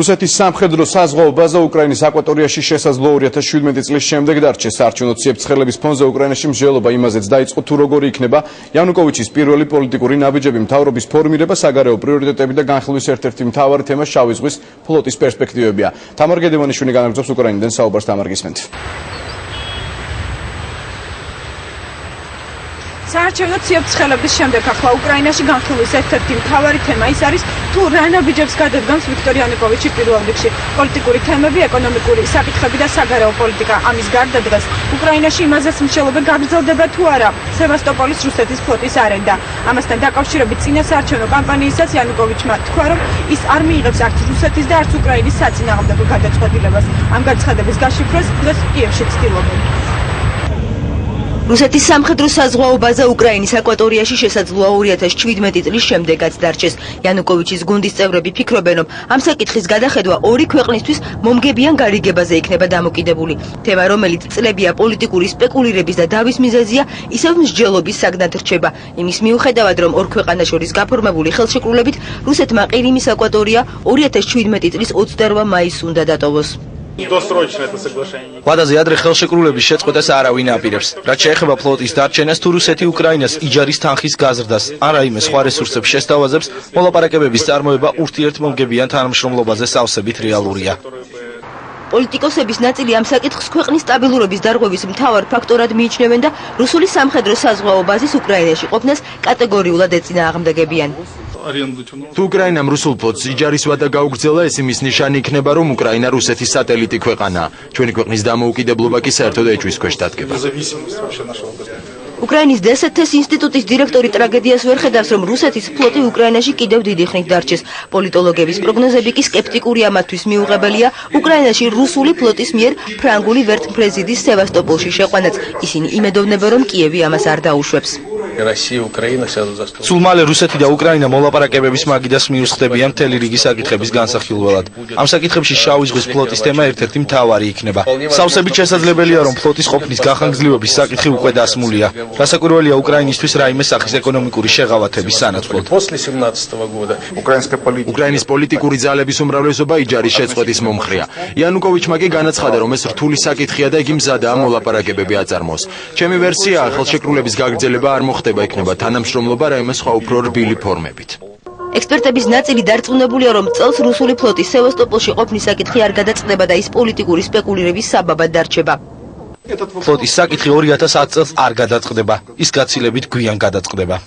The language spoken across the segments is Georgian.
რუსეთის სამხედრო საზღვაო ბაზა უკრაინის აკვატორიაში შესაძლოა 2017 წლის შემდეგ დარჩეს. საარჩევნო ციებ-ცხელების ფონზე უკრაინაში მსჯელობა იმაზეც დაიწყო, თუ როგორი იქნება იანუკოვიჩის პირველი პოლიტიკური ნაბიჯები, მთავრობის ფორმირება, საგარეო პრიორიტეტები და განხილვის ერთ-ერთი მთავარი თემა შავი ზღვის ფლოტის პერსპექტივებია. თამარ გედევანიშვილი განაგრძობს უკრაინიდან საუბარს. თამარ გისმენთ. საარჩევნო ციებ-ცხელების შემდეგ ახლა უკრაინაში განხილვის ერთ-ერთი მთავარი თემა ის არის, თუ რა ნაბიჯებს გადადგამს ვიქტორ იანუკოვიჩი პირველ რიგში. პოლიტიკური თემები, ეკონომიკური საკითხები და საგარეო პოლიტიკა. ამის გარდა დღეს უკრაინაში იმაზეც მსჯელობა გაგრძელდება თუ არა სევასტოპოლის რუსეთის ფლოტის არენდა. ამასთან დაკავშირებით წინა საარჩევნო კამპანიისას იანუკოვიჩმა თქვა, რომ ის არ მიიღებს არც რუსეთის და არც უკრაინის საწინააღმდეგო გადაწყვეტილებას. ამ განცხადების გაშიფრვას დღეს კიევში ცდილობენ. რუსეთის სამხედრო საზღვაო ბაზა უკრაინის აკვატორიაში შესაძლოა 2017 წლის შემდეგაც დარჩეს. იანუკოვიჩის გუნდის წევრები ფიქრობენ, რომ ამ საკითხის გადახედვა ორი ქვეყნისთვის მომგებიან გარიგებაზე იქნება დამოკიდებული. თემა, რომელიც წლებია პოლიტიკური სპეკულირების და დავის მიზეზია, ისევ მსჯელობის საგნად რჩება. იმის მიუხედავად, რომ ორ ქვეყანას შორის გაფორმებული ხელშეკრულებით რუსეთმა ყირიმის აკვატორია 2017 წლის 28 მაისს უნდა დატოვოს. ვადაზე ადრე ხელშეკრულების შეწყვეტას არავინ აპირებს. რაც შეეხება ფლოტის დარჩენას, თუ რუსეთი უკრაინას იჯარის თანხის გაზრდას, ან რაიმე სხვა რესურსებს შესთავაზებს, მოლაპარაკებების წარმოება ურთიერთმომგებიან თანამშრომლობაზე სავსებით რეალურია. პოლიტიკოსების ნაწილი ამ საკითხს ქვეყნის სტაბილურობის დარღვევის მთავარ ფაქტორად მიიჩნევენ და რუსული სამხედრო საზღვაო ბაზის უკრაინაში ყოფნას კატეგორიულად ეწინააღმდეგებიან. თუ უკრაინამ რუსულ ფლოტს იჯარის ვადა გაუგრძელა, ეს იმის ნიშანი იქნება, რომ უკრაინა რუსეთის სატელიტი ქვეყანაა. ჩვენი ქვეყნის დამოუკიდებლობა კი საერთოდ ეჭვის ქვეშ დადგება. უკრაინის დსთ-ს ინსტიტუტის დირექტორი ტრაგედიას ვერ ხედავს, რომ რუსეთის ფლოტი უკრაინაში კიდევ დიდი ხნით დარჩეს. პოლიტოლოგების პროგნოზები კი სკეპტიკურია, მათთვის მიუღებელია უკრაინაში რუსული ფლოტის მიერ ფრანგული ვერტმფრეზიდის სევასტოპოლში შეყვანაც. ისინი იმედოვნებენ, რომ კიევი ამას არ დაუშვებს. სულ მალე რუსეთი და უკრაინა მოლაპარაკებების მაგიდას მიუსხდებიან მთელი რიგი საკითხების განსახილველად. ამ საკითხებში შავი ზღვის ფლოტის თემა ერთ-ერთი მთავარი იქნება. სავსებით შესაძლებელია, რომ ფლოტის ყოფნის გახანგრძლივების საკითხი უკვე დასმულია. გასაკვირველია უკრაინისთვის რაიმე სახის ეკონომიკური შეღავათების სანაცვლოდ. უკრაინის პოლიტიკური ძალების უმრავლესობა იჯარის შეწყვეტის მომხრეა. იანუკოვიჩმა კი განაცხადა, რომ ეს რთული საკითხია და იგი მზადაა მოლაპარაკებები აწარმოოს. ჩემი ვერსიაა, ხელშეკრულების გაგრძელება არ მოხდება, იქნება თანამშრომლობა რაიმე სხვა უფრო რბილი ფორმებით. ექსპერტების ნაწილი დარწმუნებულია, რომ წელს რუსული ფლოტის სევასტოპოლში ყოფნის საკითხი არ გადაწყდება და ის პოლიტიკური სპეკულირების საბაბად დარჩება. ფლოტის საკითხი 2010 წელს არ გადაწყდება, ის გაცილებით გვიან გადაწყდება.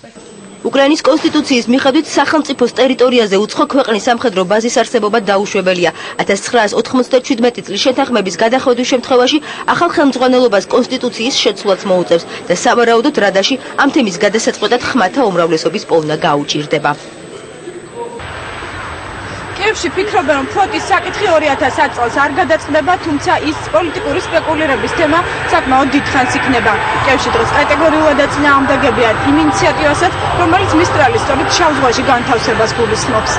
უკრაინის კონსტიტუციის მიხედვით სახელმწიფოს ტერიტორიაზე უცხო ქვეყნის სამხედრო ბაზის არსებობა დაუშვებელია. 1997 წლის შეთანხმების გადახედვის შემთხვევაში ახალ ხელმძღვანელობას კონსტიტუციის შეცვლაც მოუწევს და სავარაუდოდ რადაში ამ თემის გადასაწყვეტად ხმათა უმრავლესობის პოვნა გაუჭირდება. კიევში ფიქრობენ, რომ ფლოტის საკითხი 2010 წელს არ გადაწყდება, თუმცა ის პოლიტიკური სპეკულირების თემა საკმაოდ დიდხანს იქნება. კიევში დღეს კატეგორიულად ეწინააღმდეგებიან იმ ინიციატივასაც, რომელიც მისტრალის სწორედ შავ ზღვაში განთავსებას გულისხმობს.